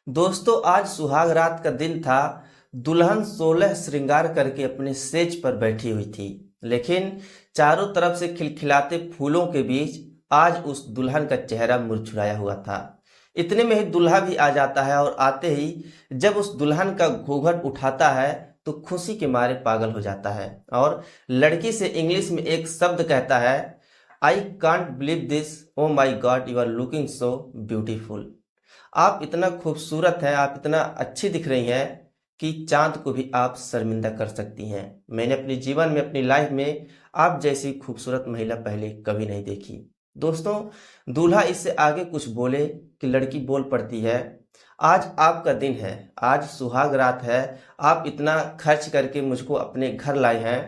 दोस्तों आज सुहाग रात का दिन था। दुल्हन 16 श्रृंगार करके अपने सेज पर बैठी हुई थी, लेकिन चारों तरफ से खिलखिलाते फूलों के बीच आज उस दुल्हन का चेहरा मुरझाया हुआ था। इतने में ही दूल्हा भी आ जाता है और आते ही जब उस दुल्हन का घूंघट उठाता है तो खुशी के मारे पागल हो जाता है और लड़की से इंग्लिश में एक शब्द कहता है, I can't believe this, oh my God you are looking so beautiful. आप इतना खूबसूरत हैं, आप इतना अच्छी दिख रही हैं कि चांद को भी आप शर्मिंदा कर सकती हैं। मैंने अपने जीवन में, अपनी लाइफ में आप जैसी खूबसूरत महिला पहले कभी नहीं देखी। दोस्तों, दूल्हा इससे आगे कुछ बोले कि लड़की बोल पड़ती है, आज आपका दिन है, आज सुहाग रात है, आप इतना खर्च करके मुझको अपने घर लाए हैं,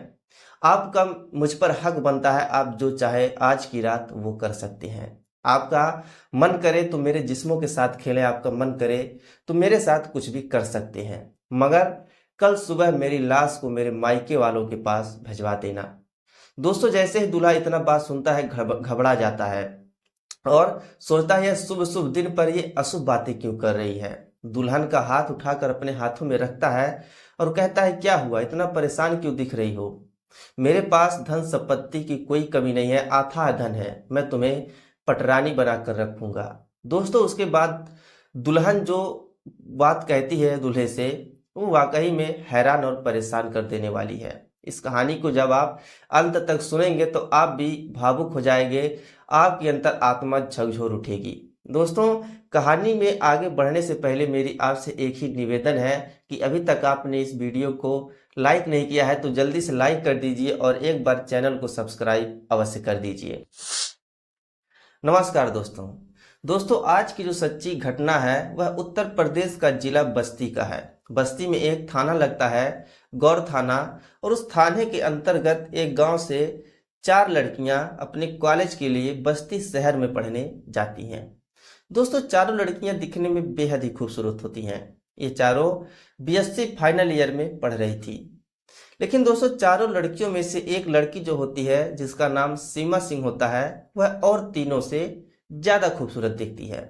आपका मुझ पर हक बनता है, आप जो चाहे आज की रात वो कर सकते हैं। आपका मन करे तो मेरे जिस्मों के साथ खेलें, आपका मन करे तो मेरे साथ कुछ भी कर सकते हैं, मगर कल सुबह मेरी लाश को मेरे मायके वालों के पास भिजवा देना। दोस्तों, जैसे ही दूल्हा इतना बात सुनता है घबरा जाता है और सोचता है शुभ शुभ दिन पर ये अशुभ बातें क्यों कर रही है। दुल्हन का हाथ उठाकर अपने हाथों में रखता है और कहता है, क्या हुआ, इतना परेशान क्यों दिख रही हो। मेरे पास धन संपत्ति की कोई कमी नहीं है, अथाह धन है, मैं तुम्हें पटरानी बनाकर रखूंगा। दोस्तों, उसके बाद दुल्हन जो बात कहती है दूल्हे से, वो वाकई में हैरान और परेशान कर देने वाली है। इस कहानी को जब आप अंत तक सुनेंगे तो आप भी भावुक हो जाएंगे, आपकी अंतर आत्मा झकझोर उठेगी। दोस्तों, कहानी में आगे बढ़ने से पहले मेरी आपसे एक ही निवेदन है कि अभी तक आपने इस वीडियो को लाइक नहीं किया है तो जल्दी से लाइक कर दीजिए और एक बार चैनल को सब्सक्राइब अवश्य कर दीजिए। नमस्कार दोस्तों। आज की जो सच्ची घटना है वह उत्तर प्रदेश का जिला बस्ती का है। बस्ती में एक थाना लगता है, गौर थाना, और उस थाने के अंतर्गत एक गांव से 4 लड़कियां अपने कॉलेज के लिए बस्ती शहर में पढ़ने जाती हैं। दोस्तों, चारों लड़कियां दिखने में बेहद ही खूबसूरत होती हैं। ये चारों बीएससी फाइनल ईयर में पढ़ रही थी। लेकिन दोस्तों, चारों लड़कियों में से एक लड़की जो होती है, जिसका नाम सीमा सिंह होता है, वह और तीनों से ज्यादा खूबसूरत दिखती है।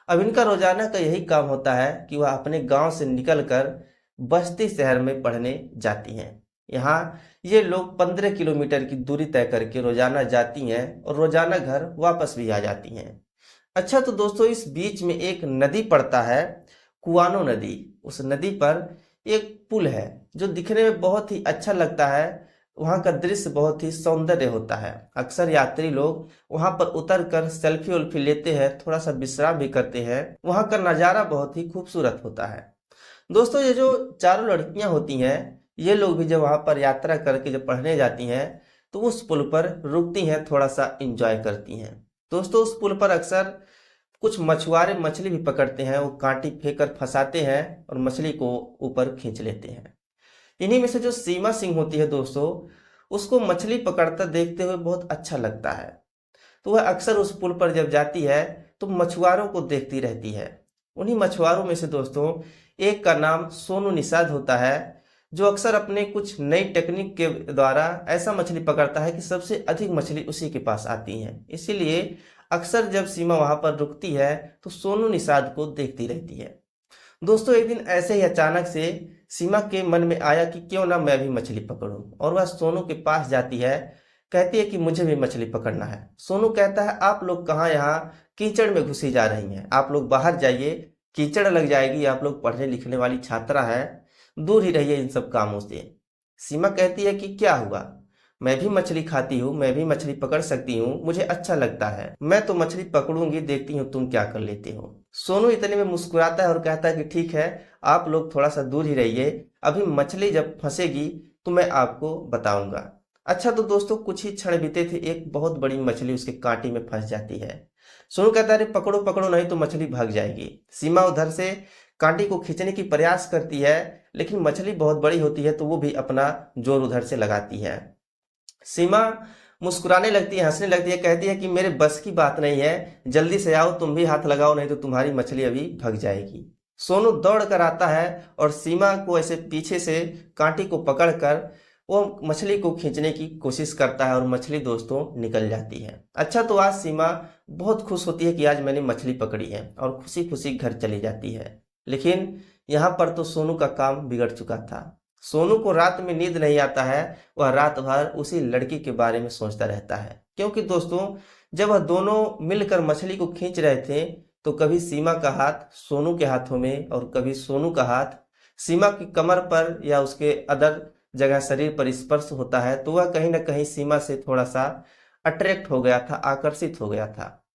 अब इनका रोजाना का यही काम होता है कि वह अपने गांव से निकलकर बस्ती शहर में पढ़ने जाती हैं। यहाँ ये लोग 15 किलोमीटर की दूरी तय करके रोजाना जाती हैं और रोजाना घर वापस भी आ जाती हैं। अच्छा, तो दोस्तों, इस बीच में एक नदी पड़ता है, कुआनो नदी। उस नदी पर एक पुल है जो दिखने में बहुत ही अच्छा लगता है। वहाँ का दृश्य बहुत ही सौंदर्य होता है। अक्सर यात्री लोग वहाँ पर उतर कर सेल्फी उल्फी लेते हैं, थोड़ा सा विश्राम भी करते हैं। वहाँ का नज़ारा बहुत ही खूबसूरत होता है। दोस्तों, ये जो चारों लड़कियां होती हैं, ये लोग भी जब वहाँ पर यात्रा करके जब पढ़ने जाती हैं तो उस पुल पर रुकती हैं, थोड़ा सा इंजॉय करती हैं। दोस्तों, उस पुल पर अक्सर कुछ मछुआरे मछली भी पकड़ते हैं, वो कांटी फेंक कर फंसाते हैं और मछली को ऊपर खींच लेते हैं। इन्हीं में से जो सीमा सिंह होती है दोस्तों, उसको मछली पकड़ता देखते हुए बहुत अच्छा लगता है। तो वह अक्सर उस पुल पर जब जाती है तो मछुआरों को देखती रहती है। उन्हीं मछुआरों में से दोस्तों एक का नाम सोनू निषाद होता है, जो अक्सर अपने कुछ नई टेक्निक के द्वारा ऐसा मछली पकड़ता है कि सबसे अधिक मछली उसी के पास आती है। इसीलिए अक्सर जब सीमा वहां पर रुकती है तो सोनू निषाद को देखती रहती है। दोस्तों, एक दिन ऐसे ही अचानक से सीमा के मन में आया कि क्यों ना मैं भी मछली पकड़ूं, और वह सोनू के पास जाती है, कहती है कि मुझे भी मछली पकड़ना है। सोनू कहता है, आप लोग कहाँ यहाँ कीचड़ में घुसी जा रही हैं, आप लोग बाहर जाइए, कीचड़ लग जाएगी, आप लोग पढ़ने लिखने वाली छात्रा है, दूर ही रहिए इन सब कामों से। सीमा कहती है कि क्या हुआ, मैं भी मछली खाती हूँ, मैं भी मछली पकड़ सकती हूँ, मुझे अच्छा लगता है, मैं तो मछली पकड़ूंगी, देखती हूँ तुम क्या कर लेते हो। सोनू इतने में मुस्कुराता है और कहता है कि ठीक है, आप लोग थोड़ा सा दूर ही रहिए, अभी मछली जब फंसेगी तो मैं आपको बताऊंगा। अच्छा, तो दोस्तों, कुछ ही क्षण बीते थे, एक बहुत बड़ी मछली उसके कांटे में फंस जाती है। सोनू कहता है, अरे पकड़ो पकड़ो, नहीं तो मछली भाग जाएगी। सीमा उधर से कांटे को खींचने की प्रयास करती है, लेकिन मछली बहुत बड़ी होती है तो वो भी अपना जोर उधर से लगाती है। सीमा मुस्कुराने लगती है, हंसने लगती है, कहती है कि मेरे बस की बात नहीं है, जल्दी से आओ, तुम भी हाथ लगाओ, नहीं तो तुम्हारी मछली अभी भग जाएगी। सोनू दौड़ कर आता है और सीमा को ऐसे पीछे से कांटे को पकड़कर वो मछली को खींचने की कोशिश करता है और मछली दोस्तों निकल जाती है। अच्छा, तो आज सीमा बहुत खुश होती है कि आज मैंने मछली पकड़ी है और खुशी खुशी घर चली जाती है। लेकिन यहाँ पर तो सोनू का काम बिगड़ चुका था। सोनू को रात में नींद नहीं आता है, वह रात भर उसी लड़की के बारे में सोचता रहता है। क्योंकि दोस्तों, जब वह दोनों मिलकर मछली को खींच रहे थे तो कभी सीमा का हाथ सोनू के हाथों में और कभी सोनू का हाथ सीमा की कमर पर या उसके अदर जगह शरीर पर स्पर्श होता है, तो वह कहीं ना कहीं सीमा से थोड़ा सा अट्रैक्ट हो गया था, आकर्षित हो गया था।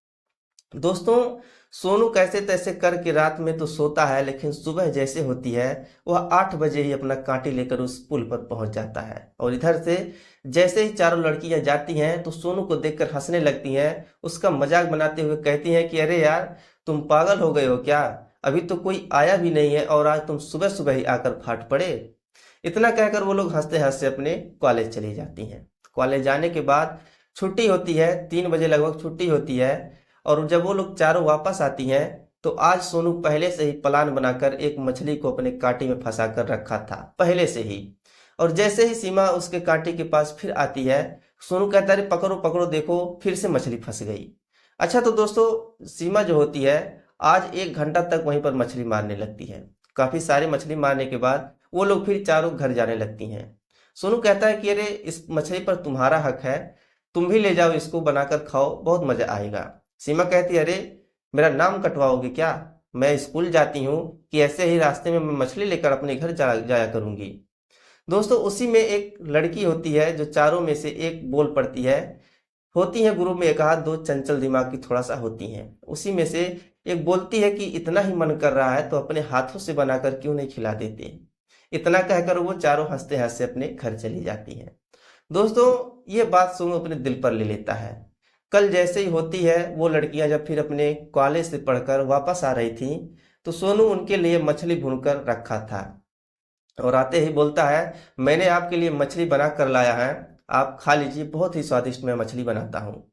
दोस्तों, सोनू कैसे तैसे करके रात में तो सोता है, लेकिन सुबह जैसे होती है वह 8 बजे ही अपना कांटी लेकर उस पुल पर पहुंच जाता है। और इधर से जैसे ही चारों लड़कियां जाती हैं तो सोनू को देखकर हंसने लगती हैं, उसका मजाक बनाते हुए कहती हैं कि अरे यार, तुम पागल हो गए हो क्या? अभी तो कोई आया भी नहीं है और आज तुम सुबह सुबह ही आकर फाट पड़े। इतना कहकर वो लोग हंसते हंसते अपने कॉलेज चली जाती हैं। कॉलेज जाने के बाद छुट्टी होती है, 3 बजे लगभग छुट्टी होती है। और जब वो लोग चारों वापस आती हैं तो आज सोनू पहले से ही प्लान बनाकर एक मछली को अपने कांटे में फंसा कर रखा था, पहले से ही। और जैसे ही सीमा उसके कांटे के पास फिर आती है, सोनू कहता है पकड़ो पकड़ो, देखो फिर से मछली फंस गई। अच्छा तो दोस्तों, सीमा जो होती है आज 1 घंटा तक वहीं पर मछली मारने लगती है। काफी सारी मछली मारने के बाद वो लोग फिर चारों घर जाने लगती हैं। सोनू कहता है कि अरे, इस मछली पर तुम्हारा हक है, तुम भी ले जाओ, इसको बनाकर खाओ, बहुत मजा आएगा। सीमा कहती है अरे, मेरा नाम कटवाओगे क्या? मैं स्कूल जाती हूँ कि ऐसे ही रास्ते में मैं मछली लेकर अपने घर जाया करूंगी। दोस्तों, उसी में एक लड़की होती है जो चारों में से एक बोल पड़ती है। होती है ग्रुप में एक आध दो चंचल दिमाग की थोड़ा सा होती हैं, उसी में से एक बोलती है कि इतना ही मन कर रहा है तो अपने हाथों से बनाकर क्यों नहीं खिला देते। इतना कहकर वो चारों हंसते हंसते अपने घर चली जाती हैं। दोस्तों, ये बात सोनू अपने दिल पर ले लेता है। कल जैसे ही होती है, वो लड़कियां जब फिर अपने कॉलेज से पढ़कर वापस आ रही थी तो सोनू उनके लिए मछली भूनकर रखा था और आते ही बोलता है मैंने आपके लिए मछली बना कर लाया है, आप खा लीजिए, बहुत ही स्वादिष्ट मैं मछली बनाता हूँ।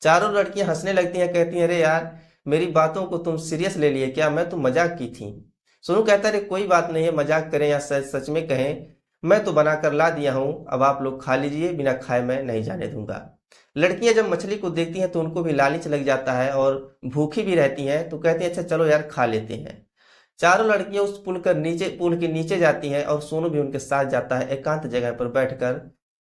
चारों लड़कियां हंसने लगती हैं, कहती हैं अरे यार, मेरी बातों को तुम सीरियस ले लिए क्या? मैं तो मजाक की थी। सोनू कहता है अरे कोई बात नहीं है, मजाक करें या सच सच में कहें, मैं तो बना कर ला दिया हूँ, अब आप लोग खा लीजिए, बिना खाए मैं नहीं जाने दूंगा। लड़कियां जब मछली को देखती हैं तो उनको भी लालच लग जाता है और भूखी भी रहती हैं, तो कहती हैं अच्छा चलो यार खा लेते हैं। चारों लड़कियां उस पुल के नीचे जाती हैं और सोनू भी उनके साथ जाता है। एकांत जगह पर बैठकर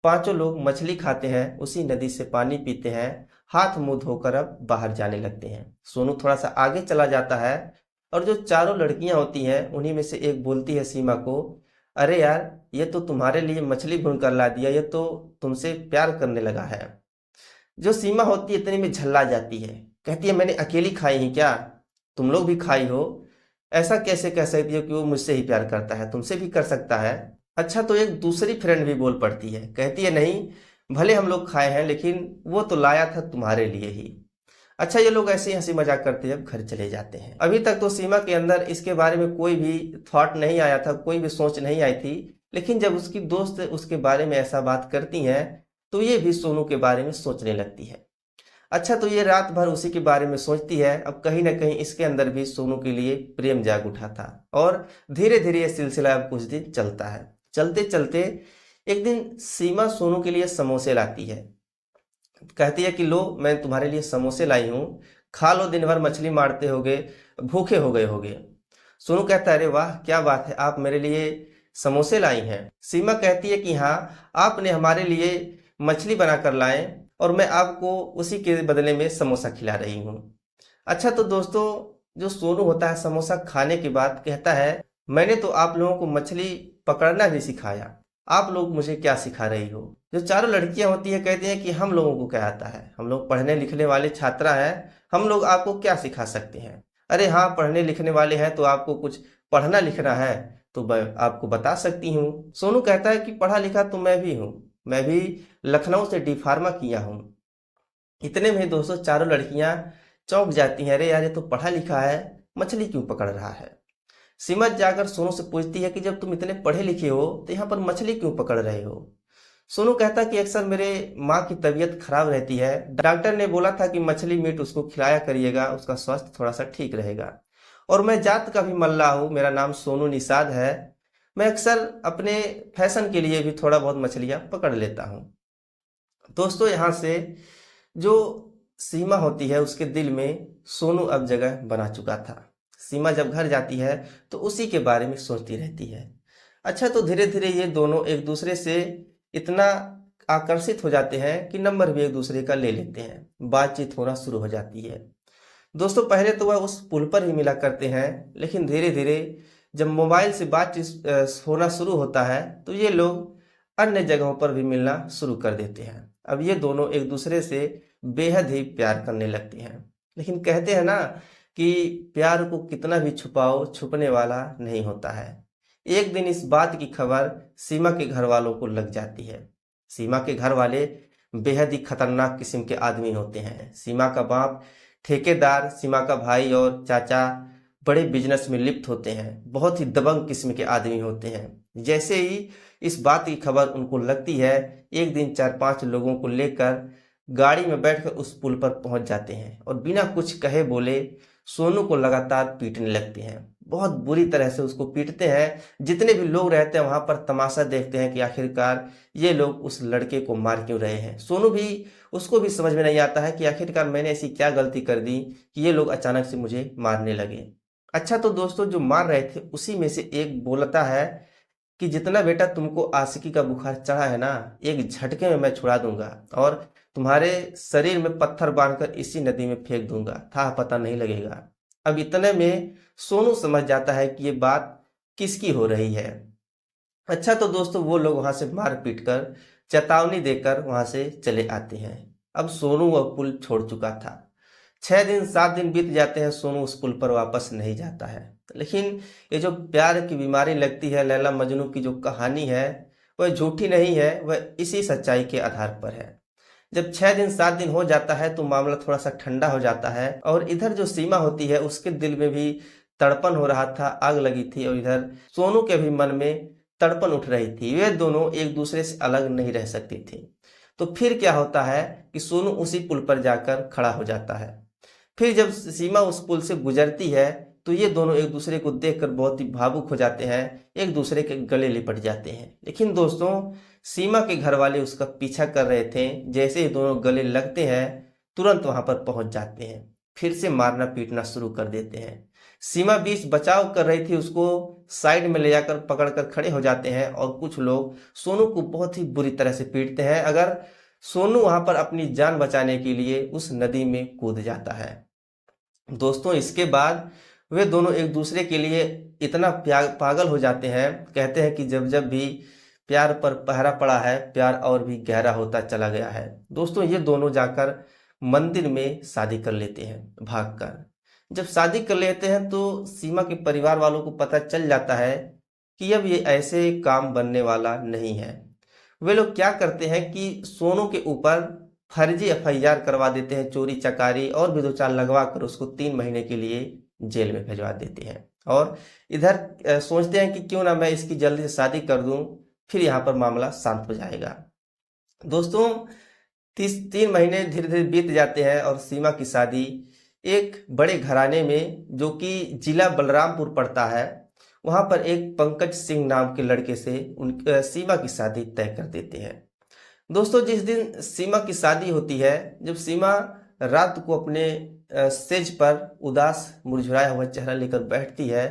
पांचों लोग मछली खाते हैं, उसी नदी से पानी पीते हैं, हाथ मुंह धोकर अब बाहर जाने लगते हैं। सोनू थोड़ा सा आगे चला जाता है और जो चारों लड़कियां होती हैं उन्हीं में से एक बोलती है सीमा को, अरे यार, ये तो तुम्हारे लिए मछली भून कर ला दिया, ये तो तुमसे प्यार करने लगा है। जो सीमा होती है इतनी में झल्ला जाती है, कहती है मैंने अकेली खाई ही क्या? तुम लोग भी खाई हो? ऐसा कैसे कह सकती हो कि वो मुझसे ही प्यार करता है, तुमसे भी कर सकता है। अच्छा तो एक दूसरी फ्रेंड भी बोल पड़ती है, कहती है नहीं, भले हम लोग खाए हैं लेकिन वो तो लाया था तुम्हारे लिए ही। अच्छा, ये लोग ऐसे ही हंसी मजाक करते हुए घर चले जाते हैं। अभी तक तो सीमा के अंदर इसके बारे में कोई भी थॉट नहीं आया था, कोई भी सोच नहीं आई थी, लेकिन जब उसकी दोस्त उसके बारे में ऐसा बात करती हैं तो ये भी सोनू के बारे में सोचने लगती है। अच्छा तो ये रात भर उसी के बारे में सोचती है। अब कहीं ना कहीं इसके अंदर भी सोनू के लिए प्रेम जाग उठा था और धीरे धीरे ये सिलसिला अब कुछ दिन चलता है। चलते चलते एक दिन सीमा सोनू के लिए समोसे लाती है, कहती है कि लो, मैं तुम्हारे लिए समोसे लाई हूँ, खा लो, दिन भर मछली मारते होगे, भूखे हो गए होगे। सोनू कहता है अरे वाह, क्या बात है, आप मेरे लिए समोसे लाई हैं। सीमा कहती है कि हाँ, आपने हमारे लिए मछली बनाकर लाए और मैं आपको उसी के बदले में समोसा खिला रही हूँ। अच्छा तो दोस्तों, जो सोनू होता है समोसा खाने के बाद कहता है मैंने तो आप लोगों को मछली पकड़ना भी सिखाया, आप लोग मुझे क्या सिखा रही हो? जो चारों लड़कियां होती है कहती हैं कि हम लोगों को क्या आता है, हम लोग पढ़ने लिखने वाले छात्रा हैं, हम लोग आपको क्या सिखा सकते हैं? अरे हाँ, पढ़ने लिखने वाले हैं तो आपको कुछ पढ़ना लिखना है तो मैं आपको बता सकती हूँ। सोनू कहता है कि पढ़ा लिखा तो मैं भी हूँ, मैं भी लखनऊ से डी फार्मा किया हूँ। इतने में दोस्तों चारों लड़कियां चौंक जाती हैं, अरे यार, ये तो पढ़ा लिखा है, मछली क्यों पकड़ रहा है? सीमा जाकर सोनू से पूछती है कि जब तुम इतने पढ़े लिखे हो तो यहाँ पर मछली क्यों पकड़ रहे हो? सोनू कहता है कि अक्सर मेरे माँ की तबीयत खराब रहती है, डॉक्टर ने बोला था कि मछली मीट उसको खिलाया करिएगा, उसका स्वास्थ्य थोड़ा सा ठीक रहेगा। और मैं जात का भी मल्ला हूँ, मेरा नाम सोनू निषाद है, मैं अक्सर अपने फैशन के लिए भी थोड़ा बहुत मछलियाँ पकड़ लेता हूँ। दोस्तों, यहाँ से जो सीमा होती है उसके दिल में सोनू अब जगह बना चुका था। सीमा जब घर जाती है तो उसी के बारे में सोचती रहती है। अच्छा, तो धीरे धीरे ये दोनों एक दूसरे से इतना आकर्षित हो जाते हैं कि नंबर भी एक दूसरे का ले लेते हैं, बातचीत होना शुरू हो जाती है। दोस्तों, पहले तो वह उस पुल पर ही मिला करते हैं, लेकिन धीरे धीरे जब मोबाइल से बातचीत होना शुरू होता है तो ये लोग अन्य जगहों पर भी मिलना शुरू कर देते हैं। अब ये दोनों एक दूसरे से बेहद ही प्यार करने लगते हैं। लेकिन कहते हैं ना कि प्यार को कितना भी छुपाओ, छुपने वाला नहीं होता है। एक दिन इस बात की खबर सीमा के घर वालों को लग जाती है। सीमा के घर वाले बेहद ही खतरनाक किस्म के आदमी होते हैं। सीमा का बाप ठेकेदार, सीमा का भाई और चाचा बड़े बिजनेस में लिप्त होते हैं। बहुत ही दबंग किस्म के आदमी होते हैं। जैसे ही इस बात की खबर उनको लगती है, एक दिन 4-5 लोगों को लेकर गाड़ी में बैठकर उस पुल पर पहुंच जाते हैं और बिना कुछ कहे बोले सोनू को लगातार पीटने लगते हैं। बहुत बुरी तरह से उसको पीटते हैं। जितने भी लोग रहते हैं वहां पर तमाशा देखते हैं कि आखिरकार ये लोग उस लड़के को मार क्यों रहे हैं। सोनू भी, उसको भी समझ में नहीं आता है कि आखिरकार मैंने ऐसी क्या गलती कर दी कि ये लोग अचानक से मुझे मारने लगे। अच्छा, तो दोस्तों, जो मार रहे थे उसी में से एक बोलता है कि जितना बेटा तुमको आशिकी का बुखार चढ़ा है ना, एक झटके में मैं छुड़ा दूंगा और तुम्हारे शरीर में पत्थर बांधकर इसी नदी में फेंक दूंगा, था पता नहीं लगेगा। अब इतने में सोनू समझ जाता है कि ये बात किसकी हो रही है। अच्छा, तो दोस्तों, वो लोग वहां से मार पीट कर चेतावनी देकर वहां से चले आते हैं। अब सोनू वह पुल छोड़ चुका था। 6 दिन 7 दिन बीत जाते हैं, सोनू उस पुल पर वापस नहीं जाता है। लेकिन ये जो प्यार की बीमारी लगती है, लैला मजनू की जो कहानी है, वह झूठी नहीं है, वह इसी सच्चाई के आधार पर है। जब 6 दिन 7 दिन हो जाता है तो मामला थोड़ा सा ठंडा हो जाता है और इधर जो सीमा होती है उसके दिल में भी तड़पन हो रहा था, आग लगी थी, और इधर सोनू के भी मन में तड़पन उठ रही थी। वे दोनों एक दूसरे से अलग नहीं रह सकती थी। तो फिर क्या होता है कि सोनू उसी पुल पर जाकर खड़ा हो जाता है। फिर जब सीमा उस पुल से गुजरती है तो ये दोनों एक दूसरे को देखकर बहुत ही भावुक हो जाते हैं, एक दूसरे के गले लिपट जाते हैं। लेकिन दोस्तों, सीमा के घर वाले उसका पीछा कर रहे थे। जैसे ही दोनों गले लगते हैं, तुरंत वहां पर पहुंच जाते हैं, फिर से मारना पीटना शुरू कर देते हैं। सीमा बीच बचाव कर रही थी, उसको साइड में ले जाकर पकड़कर खड़े हो जाते हैं और कुछ लोग सोनू को बहुत ही बुरी तरह से पीटते हैं। अगर सोनू वहां पर अपनी जान बचाने के लिए उस नदी में कूद जाता है। दोस्तों, इसके बाद वे दोनों एक दूसरे के लिए इतना पागल हो जाते हैं। कहते हैं कि जब जब भी प्यार पर पहरा पड़ा है, प्यार और भी गहरा होता चला गया है। दोस्तों, ये दोनों जाकर मंदिर में शादी कर लेते हैं भागकर। जब शादी कर लेते हैं तो सीमा के परिवार वालों को पता चल जाता है कि अब ये ऐसे काम बनने वाला नहीं है। वे लोग क्या करते हैं कि सोनू के ऊपर फर्जी एफआईआर करवा देते हैं, चोरी चकारी और भी 2-4 लगवा कर उसको 3 महीने के लिए जेल में भिजवा देते हैं। और इधर सोचते हैं कि क्यों ना मैं इसकी जल्दी से शादी कर दूं, फिर यहाँ पर मामला शांत हो जाएगा। दोस्तों, 3 महीने धीरे धीरे बीत जाते हैं और सीमा की शादी एक बड़े घराने में, जो कि जिला बलरामपुर पड़ता है, वहां पर एक पंकज सिंह नाम के लड़के से सीमा की शादी तय कर देते हैं। दोस्तों, जिस दिन सीमा की शादी होती है, जब सीमा रात को अपने सेज पर उदास मुरझाया हुआ चेहरा लेकर बैठती है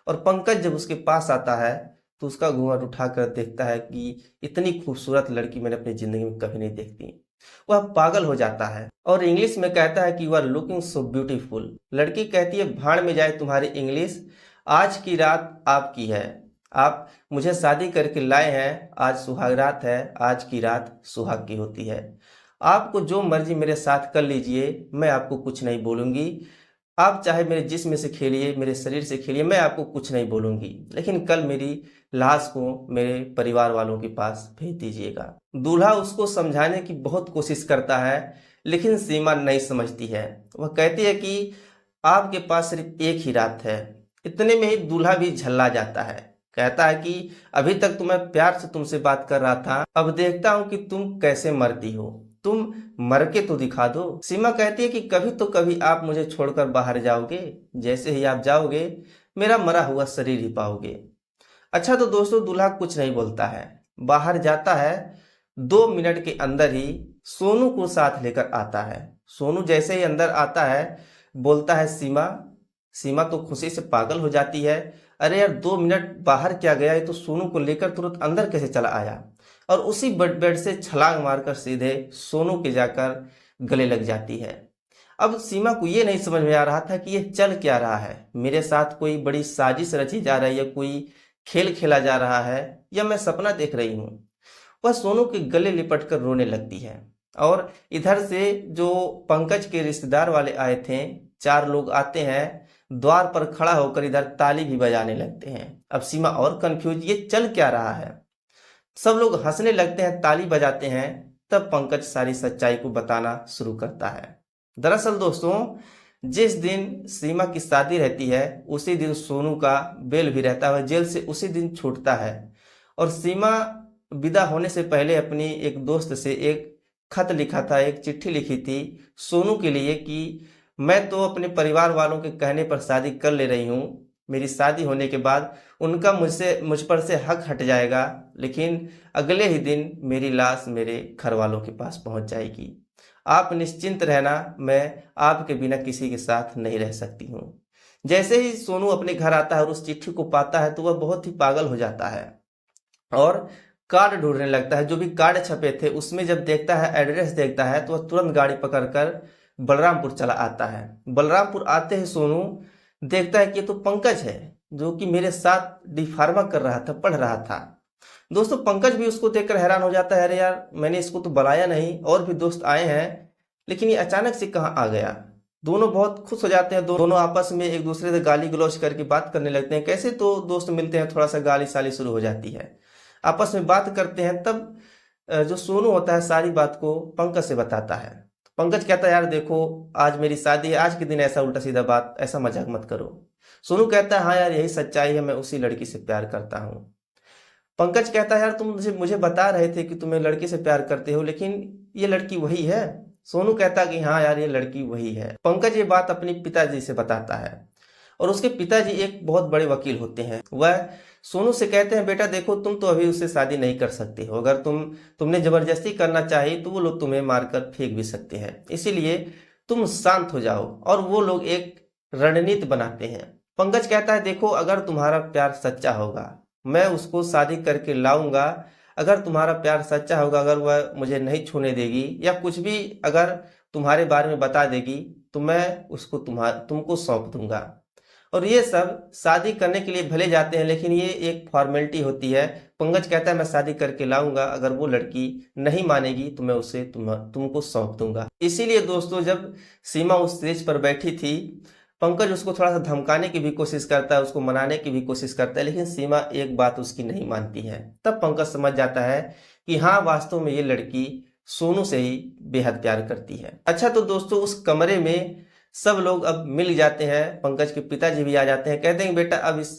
और पंकज जब उसके पास आता है तो उसका घूंघट उठाकर देखता है कि इतनी खूबसूरत लड़की मैंने अपनी जिंदगी में कभी नहीं देखती। वह पागल हो जाता है और इंग्लिश में कहता है कि you are looking so beautiful. लड़की कहती है, भाड़ में जाए तुम्हारी इंग्लिश, आज की रात आपकी है। आप मुझे शादी करके लाए हैं, आज सुहाग रात है, आज की रात सुहाग की होती है। आपको जो मर्जी मेरे साथ कर लीजिए, मैं आपको कुछ नहीं बोलूंगी। आप चाहे मेरे जिस्म से खेलिए, मेरे शरीर से खेलिए, मैं आपको कुछ नहीं बोलूंगी, लेकिन कल मेरी लाश को मेरे परिवार वालों के पास भेज दीजिएगा। दूल्हा उसको समझाने की बहुत कोशिश करता है, लेकिन सीमा नहीं समझती है। वह कहती है कि आपके पास सिर्फ एक ही रात है। इतने में ही दूल्हा भी झल्ला जाता है। कहता है कि अभी तक तो मैं प्यार से तुमसे बात कर रहा था, अब देखता हूं कि तुम कैसे मरती हो, तुम मर के तो दिखा दो। सीमा कहती है कि कभी तो कभी आप मुझे छोड़कर बाहर जाओगे, जैसे ही आप जाओगे मेरा मरा हुआ शरीर ही पाओगे। अच्छा, तो दोस्तों, दूल्हा कुछ नहीं बोलता है, बाहर जाता है। 2 मिनट के अंदर ही सोनू को साथ लेकर आता है। सोनू जैसे ही अंदर आता है, बोलता है, सीमा सीमा तो खुशी से पागल हो जाती है। अरे यार 2 मिनट बाहर क्या गया, ये तो सोनू को लेकर तुरंत अंदर कैसे चला आया, और उसी बेड से छलांग मारकर सीधे सोनू के जाकर गले लग जाती है। अब सीमा को ये नहीं समझ में आ रहा था कि ये चल क्या रहा है, मेरे साथ कोई बड़ी साजिश रची जा रही है, कोई खेल खेला जा रहा है, या मैं सपना देख रही हूँ। वह सोनू के गले लिपट कर रोने लगती है। और इधर से जो पंकज के रिश्तेदार वाले आए थे, 4 लोग आते हैं, द्वार पर खड़ा होकर इधर ताली भी बजाने लगते हैं। अब सीमा और कंफ्यूज, ये चल क्या रहा है। सब लोग हंसने लगते हैं, ताली बजाते हैं। तब पंकज सारी सच्चाई को बताना शुरू करता है। दरअसल दोस्तों, जिस दिन सीमा की शादी रहती है उसी दिन सोनू का बेल भी रहता है, जेल से उसी दिन छूटता है। और सीमा विदा होने से पहले अपनी एक दोस्त से एक खत लिखा था, एक चिट्ठी लिखी थी सोनू के लिए कि मैं तो अपने परिवार वालों के कहने पर शादी कर ले रही हूँ, मेरी शादी होने के बाद उनका मुझ पर से हक हट जाएगा, लेकिन अगले ही दिन मेरी लाश मेरे घर वालों के पास पहुंच जाएगी। आप निश्चिंत रहना, मैं आपके बिना किसी के साथ नहीं रह सकती हूँ। जैसे ही सोनू अपने घर आता है और उस चिट्ठी को पाता है तो वह बहुत ही पागल हो जाता है और कार्ड ढूंढने लगता है। जो भी कार्ड छपे थे उसमें जब देखता है, एड्रेस देखता है, तो वह तुरंत गाड़ी पकड़कर बलरामपुर चला आता है। बलरामपुर आते ही सोनू देखता है कि ये तो पंकज है, जो कि मेरे साथ डी फार्मा कर रहा था, पढ़ रहा था। दोस्तों, पंकज भी उसको देखकर हैरान हो जाता है, अरे यार मैंने इसको तो बुलाया नहीं, और भी दोस्त आए हैं, लेकिन ये अचानक से कहाँ आ गया। दोनों बहुत खुश हो जाते हैं, दोनों आपस में एक दूसरे से गाली गलौज करके बात करने लगते हैं। कैसे तो दोस्त मिलते हैं, थोड़ा सा गाली साली शुरू हो जाती है, आपस में बात करते हैं। तब जो सोनू होता है सारी बात को पंकज से बताता है। पंकज कहता है, यार देखो आज मेरी शादी है, आज के दिन ऐसा उल्टा सीधा बात, ऐसा मजाक मत करो। सोनू कहता है, हाँ यार यही सच्चाई है, मैं उसी लड़की से प्यार करता हूँ। पंकज कहता है, यार तुम मुझे बता रहे थे कि तुम्हें लड़के से प्यार करते हो, लेकिन ये लड़की वही है। सोनू कहता कि हाँ यार ये लड़की वही है। पंकज ये बात अपने पिताजी से बताता है, और उसके पिताजी एक बहुत बड़े वकील होते हैं। वह सोनू से कहते हैं, बेटा देखो तुम तो अभी उससे शादी नहीं कर सकते हो, अगर तुमने जबरदस्ती करना चाहिए तो वो लोग तुम्हें मारकर फेंक भी सकते हैं, इसीलिए तुम शांत हो जाओ। और वो लोग एक रणनीति बनाते हैं। पंकज कहता है, देखो अगर तुम्हारा प्यार सच्चा होगा मैं उसको शादी करके लाऊंगा, अगर तुम्हारा प्यार सच्चा होगा, अगर वह मुझे नहीं छूने देगी या कुछ भी अगर तुम्हारे बारे में बता देगी तो मैं उसको तुमको सौंप दूंगा। और ये सब शादी करने के लिए भले जाते हैं, लेकिन ये एक फॉर्मेलिटी होती है। पंकज कहता है, मैं शादी करके लाऊंगा, अगर वो लड़की नहीं मानेगी तो मैं उसे तुमको सौंप दूंगा। इसीलिए दोस्तों, जब सीमा उस स्टेज पर बैठी थी, पंकज उसको थोड़ा सा धमकाने की भी कोशिश करता है, उसको मनाने की भी कोशिश करता है, लेकिन सीमा एक बात उसकी नहीं मानती है। तब पंकज समझ जाता है कि हाँ वास्तव में ये लड़की सोनू से ही बेहद प्यार करती है। अच्छा तो दोस्तों, उस कमरे में सब लोग अब मिल जाते हैं, पंकज के पिताजी भी आ जाते हैं, कहते हैं बेटा अब इस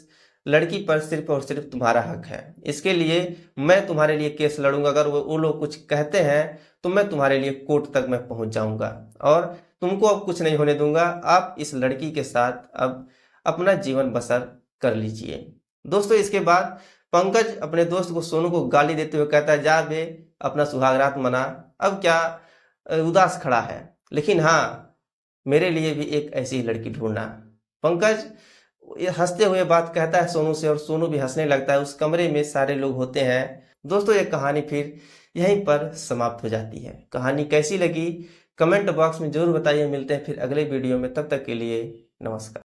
लड़की पर सिर्फ और सिर्फ तुम्हारा हक है, इसके लिए मैं तुम्हारे लिए केस लड़ूंगा, अगर वो लोग कुछ कहते हैं तो मैं तुम्हारे लिए कोर्ट तक मैं पहुंच जाऊंगा और तुमको अब कुछ नहीं होने दूंगा। आप इस लड़की के साथ अब अपना जीवन बसर कर लीजिए। दोस्तों, इसके बाद पंकज अपने दोस्त को सोनू को गाली देते हुए कहता है, जा बे अपना सुहागरात मना, अब क्या उदास खड़ा है, लेकिन हाँ मेरे लिए भी एक ऐसी ही लड़की ढूंढना। पंकज ये हंसते हुए बात कहता है सोनू से, और सोनू भी हंसने लगता है। उस कमरे में सारे लोग होते हैं। दोस्तों, ये कहानी फिर यहीं पर समाप्त हो जाती है। कहानी कैसी लगी कमेंट बॉक्स में जरूर बताइए। मिलते हैं फिर अगले वीडियो में, तब तक के लिए नमस्कार।